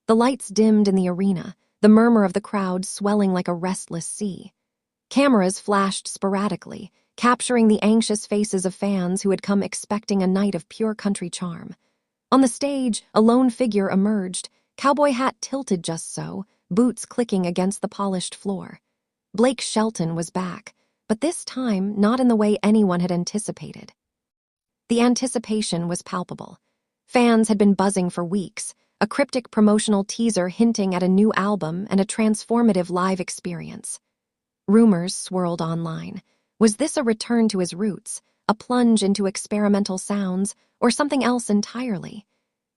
The lights dimmed in the arena, the murmur of the crowd swelling like a restless sea. Cameras flashed sporadically, capturing the anxious faces of fans who had come expecting a night of pure country charm. On the stage, a lone figure emerged, cowboy hat tilted just so, boots clicking against the polished floor. Blake Shelton was back, but this time not in the way anyone had anticipated. The anticipation was palpable. Fans had been buzzing for weeks, a cryptic promotional teaser hinting at a new album and a transformative live experience. Rumors swirled online. Was this a return to his roots, a plunge into experimental sounds, or something else entirely?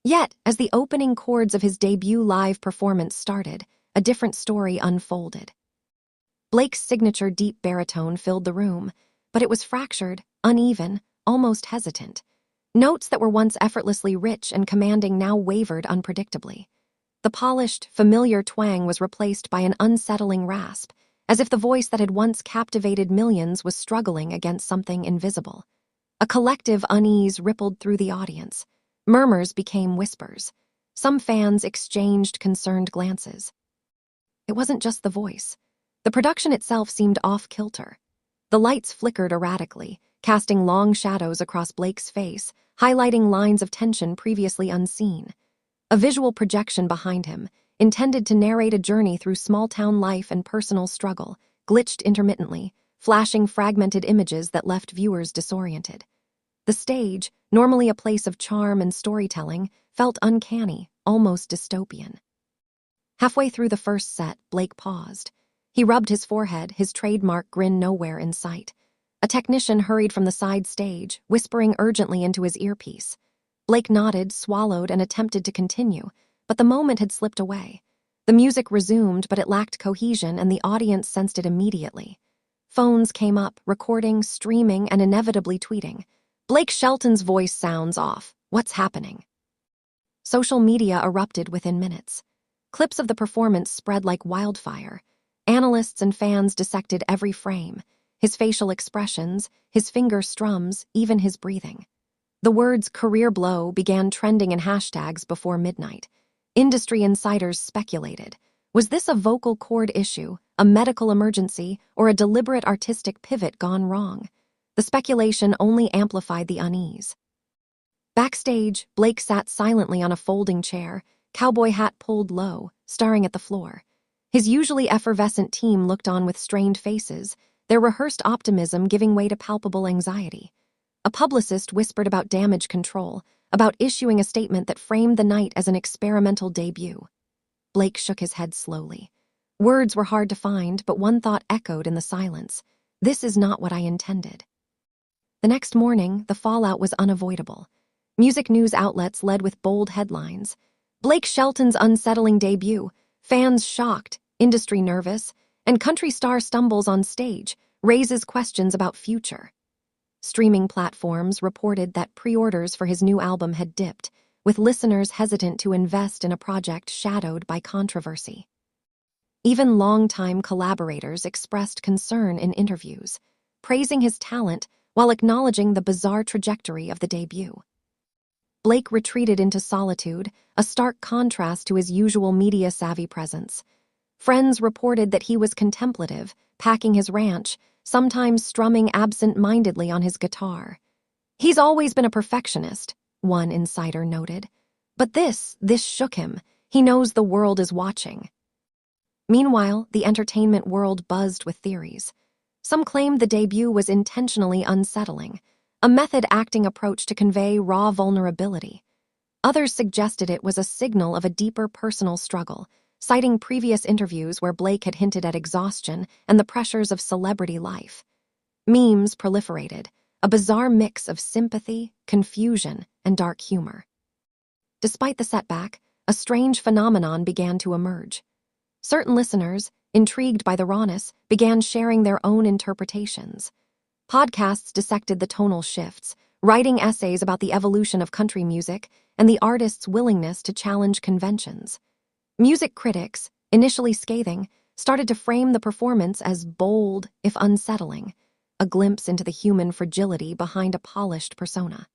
Yet, as the opening chords of his debut live performance started, a different story unfolded. Blake's signature deep baritone filled the room, but it was fractured, uneven, almost hesitant. Notes that were once effortlessly rich and commanding now wavered unpredictably. The polished, familiar twang was replaced by an unsettling rasp, as if the voice that had once captivated millions was struggling against something invisible. A collective unease rippled through the audience. Murmurs became whispers. Some fans exchanged concerned glances. It wasn't just the voice. The production itself seemed off-kilter. The lights flickered erratically, casting long shadows across Blake's face, highlighting lines of tension previously unseen. A visual projection behind him, intended to narrate a journey through small-town life and personal struggle, glitched intermittently, flashing fragmented images that left viewers disoriented. The stage, normally a place of charm and storytelling, felt uncanny, almost dystopian. Halfway through the first set, Blake paused. He rubbed his forehead, his trademark grin nowhere in sight. A technician hurried from the side stage, whispering urgently into his earpiece. Blake nodded, swallowed, and attempted to continue, but the moment had slipped away. The music resumed, but it lacked cohesion, and the audience sensed it immediately. Phones came up, recording, streaming, and inevitably tweeting. Blake Shelton's voice sounds off. What's happening? Social media erupted within minutes. Clips of the performance spread like wildfire. Analysts and fans dissected every frame, his facial expressions, his finger strums, even his breathing. The words "career blow" began trending in hashtags before midnight. Industry insiders speculated. Was this a vocal cord issue, a medical emergency, or a deliberate artistic pivot gone wrong? The speculation only amplified the unease. Backstage, Blake sat silently on a folding chair, cowboy hat pulled low, staring at the floor. His usually effervescent team looked on with strained faces, their rehearsed optimism giving way to palpable anxiety. A publicist whispered about damage control, about issuing a statement that framed the night as an experimental debut. Blake shook his head slowly. Words were hard to find, but one thought echoed in the silence. This is not what I intended. The next morning, the fallout was unavoidable. Music news outlets led with bold headlines. Blake Shelton's unsettling debut, fans shocked, industry nervous, and country star stumbles on stage, raises questions about future. Streaming platforms reported that pre-orders for his new album had dipped, with listeners hesitant to invest in a project shadowed by controversy. Even longtime collaborators expressed concern in interviews, praising his talent while acknowledging the bizarre trajectory of the debut. Blake retreated into solitude, a stark contrast to his usual media-savvy presence. Friends reported that he was contemplative, packing his ranch, sometimes strumming absent-mindedly on his guitar. He's always been a perfectionist, one insider noted. But this shook him. He knows the world is watching. Meanwhile, the entertainment world buzzed with theories. Some claimed the debut was intentionally unsettling, a method-acting approach to convey raw vulnerability. Others suggested it was a signal of a deeper personal struggle, citing previous interviews where Blake had hinted at exhaustion and the pressures of celebrity life. Memes proliferated, a bizarre mix of sympathy, confusion, and dark humor. Despite the setback, a strange phenomenon began to emerge. Certain listeners, intrigued by the rawness, began sharing their own interpretations. Podcasts dissected the tonal shifts, writing essays about the evolution of country music and the artist's willingness to challenge conventions. Music critics, initially scathing, started to frame the performance as bold, if unsettling, a glimpse into the human fragility behind a polished persona.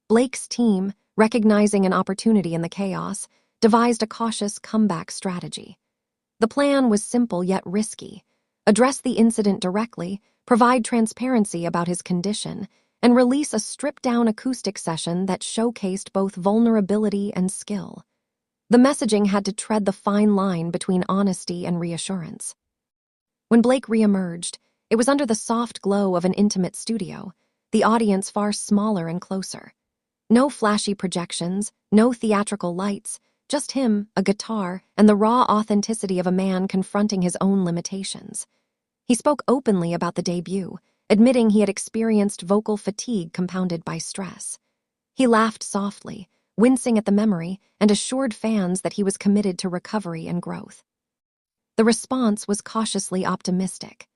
Blake's team, recognizing an opportunity in the chaos, devised a cautious comeback strategy. The plan was simple yet risky: address the incident directly, provide transparency about his condition, and release a stripped-down acoustic session that showcased both vulnerability and skill. The messaging had to tread the fine line between honesty and reassurance. When Blake reemerged, it was under the soft glow of an intimate studio, the audience far smaller and closer. No flashy projections, no theatrical lights, just him, a guitar, and the raw authenticity of a man confronting his own limitations. He spoke openly about the debut, admitting he had experienced vocal fatigue compounded by stress. He laughed softly, wincing at the memory, and assured fans that he was committed to recovery and growth. The response was cautiously optimistic.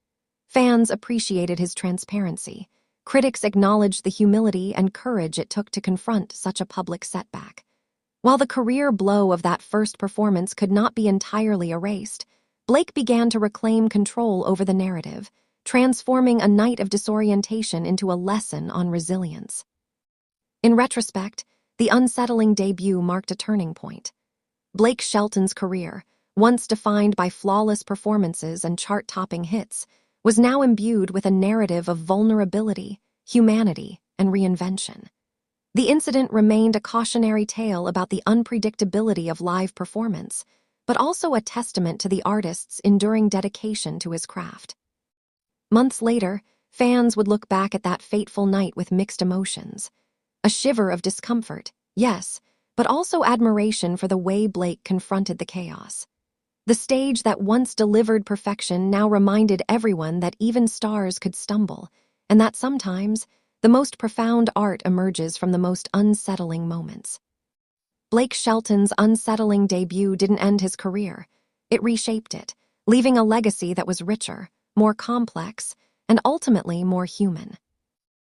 Fans appreciated his transparency. Critics acknowledged the humility and courage it took to confront such a public setback. While the career blow of that first performance could not be entirely erased, Blake began to reclaim control over the narrative, transforming a night of disorientation into a lesson on resilience. In retrospect, the Unsettling debut marked a turning point. Blake Shelton's career, once defined by flawless performances and chart-topping hits, was now imbued with a narrative of vulnerability, humanity, and reinvention. The incident remained a cautionary tale about the unpredictability of live performance, but also a testament to the artist's enduring dedication to his craft. Months later, fans would look back at that fateful night with mixed emotions. A shiver of discomfort, yes, but also admiration for the way Blake confronted the chaos. The stage that once delivered perfection now reminded everyone that even stars could stumble, and that sometimes the most profound art emerges from the most unsettling moments. Blake Shelton's Unsettling debut didn't end his career. It reshaped it, leaving a legacy that was richer, more complex, and ultimately more human.